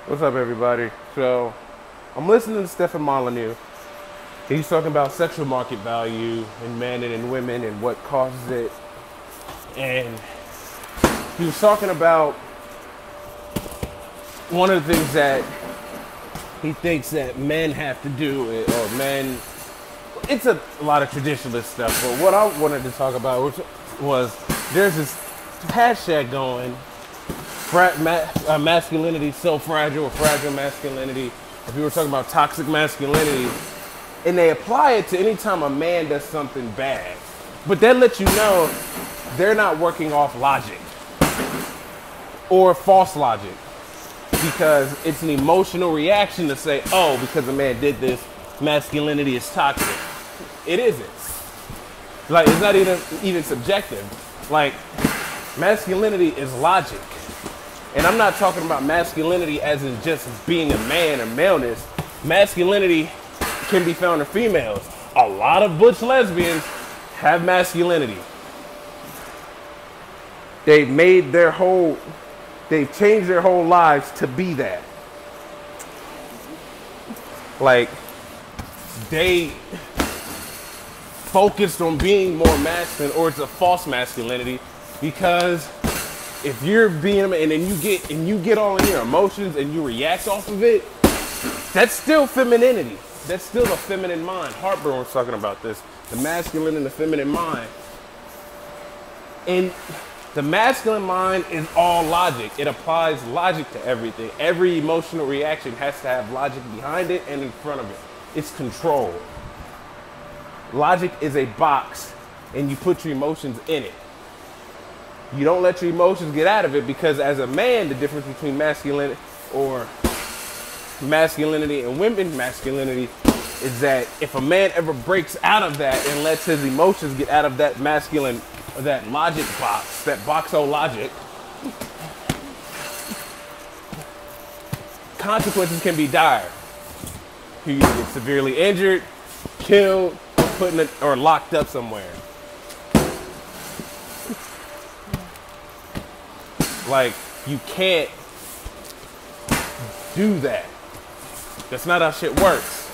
What's up, everybody? So, I'm listening to Stephen Molyneux. He's talking about sexual market value in men and in women and what causes it. And he was talking about one of the things that he thinks that men have to do, or men, it's a lot of traditionalist stuff, but what I wanted to talk about was there's this hashtag going, masculinity so fragile, or fragile masculinity. If you were talking about toxic masculinity, and they apply it to any time a man does something bad. But that lets you know they're not working off logic or false logic, because it's an emotional reaction to say, oh, because a man did this, masculinity is toxic. It isn't. Like, it's not even subjective. Like, masculinity is logic. And I'm not talking about masculinity as in just being a man or maleness. Masculinity can be found in females. A lot of butch lesbians have masculinity. They've changed their whole lives to be that. Like, they focused on being more masculine, or it's a false masculinity, because if you're being a man and you get all in your emotions and you react off of it, that's still femininity. That's still a feminine mind. Hartburn was talking about this, the masculine and the feminine mind. And the masculine mind is all logic. It applies logic to everything. Every emotional reaction has to have logic behind it and in front of it. It's control. Logic is a box, and you put your emotions in it. You don't let your emotions get out of it, because as a man, the difference between masculinity and women's masculinity is that if a man ever breaks out of that and lets his emotions get out of that masculine, or that logic box, that box of logic, consequences can be dire. You get severely injured, killed, or locked up somewhere. Like, you can't do that. That's not how shit works.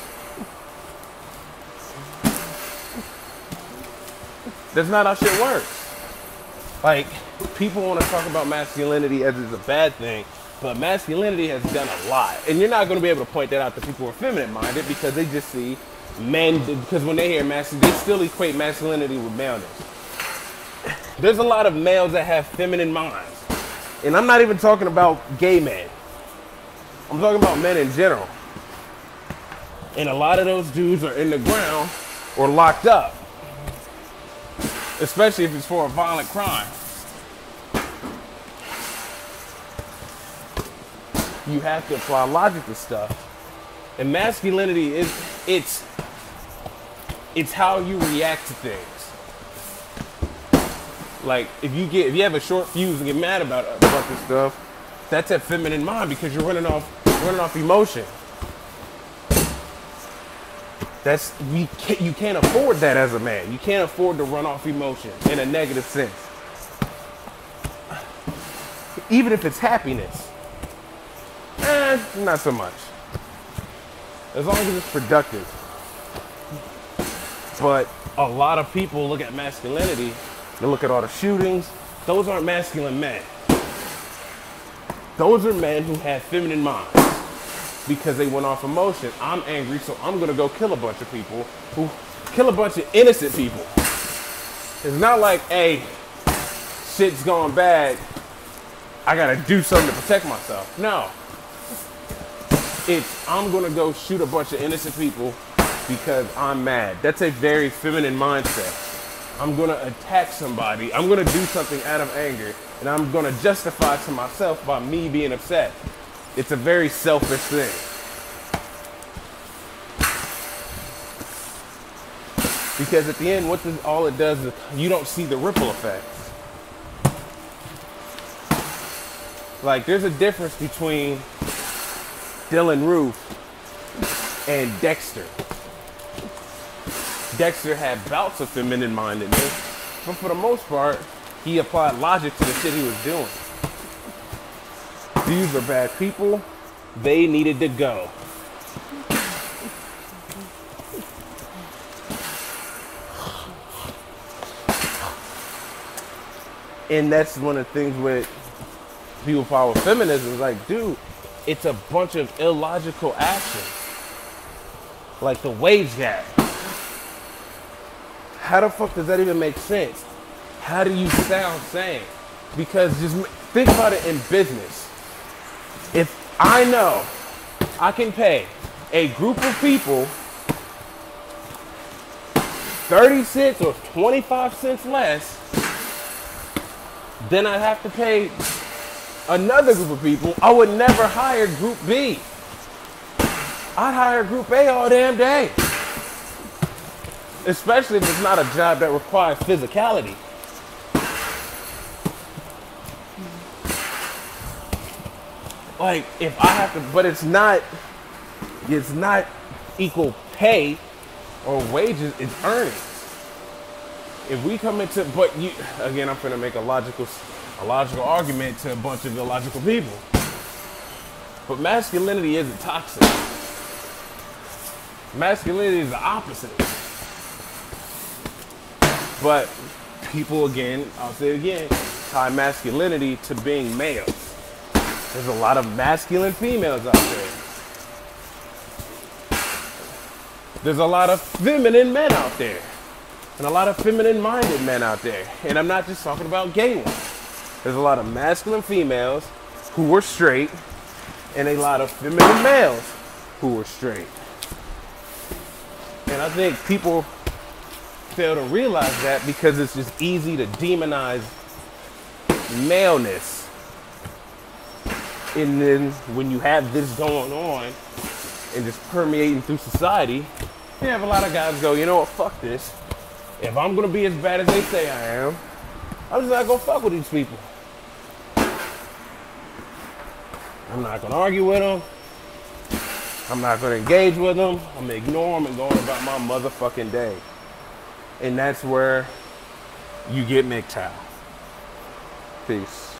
That's not how shit works. Like, people want to talk about masculinity as it's a bad thing, but masculinity has done a lot. And you're not going to be able to point that out to people who are feminine minded, because they just see men, because when they hear masculinity, they still equate masculinity with maleness. There's a lot of males that have feminine minds. And I'm not even talking about gay men. I'm talking about men in general. And a lot of those dudes are in the ground or locked up, especially if it's for a violent crime. You have to apply logic to stuff. And masculinity it's how you react to things. Like, if you have a short fuse and get mad about a bunch of stuff, that's a feminine mind, because you're running off emotion. You can't afford that as a man. You can't afford to run off emotion in a negative sense. Even if it's happiness. Not so much. As long as it's productive. But a lot of people look at masculinity, they look at all the shootings. Those aren't masculine men. Those are men who have feminine minds, because they went off emotion. I'm angry, so I'm gonna go kill a bunch of people, kill a bunch of innocent people. It's not like, hey, shit's gone bad, I gotta do something to protect myself. No. It's, I'm gonna go shoot a bunch of innocent people because I'm mad. That's a very feminine mindset. I'm gonna attack somebody, I'm gonna do something out of anger, and I'm gonna justify to myself by me being upset. It's a very selfish thing. Because at the end, all it does is, you don't see the ripple effects. Like, there's a difference between Dylan Roof and Dexter. Dexter had bouts of feminine mindedness, but for the most part, he applied logic to the shit he was doing. These are bad people. They needed to go. And that's one of the things with people follow feminism. Is like, dude, it's a bunch of illogical actions. Like the wage gap. How the fuck does that even make sense? How do you sound sane? Because just think about it in business. If I know I can pay a group of people 30 cents or 25 cents less, then I have to pay another group of people. I would never hire group B. I'd hire group A all damn day. Especially if it's not a job that requires physicality. Like, if I have to, but it's not equal pay or wages, it's earnings. If we come into, but you, again, I'm finna make a logical argument to a bunch of illogical people. But masculinity isn't toxic. Masculinity is the opposite. But people, again, I'll say it again, tie masculinity to being males. There's a lot of masculine females out there. There's a lot of feminine men out there. And a lot of feminine-minded men out there. And I'm not just talking about gay ones. There's a lot of masculine females who were straight and a lot of feminine males who were straight. And I think people fail to realize that because it's just easy to demonize maleness. And then when you have this going on and just permeating through society, you have a lot of guys go, you know what, fuck this. If I'm gonna be as bad as they say I am, I'm just not gonna fuck with these people. I'm not gonna argue with them. I'm not gonna engage with them. I'm gonna ignore them and go on about my motherfucking day. And that's where you get mgtow. Peace.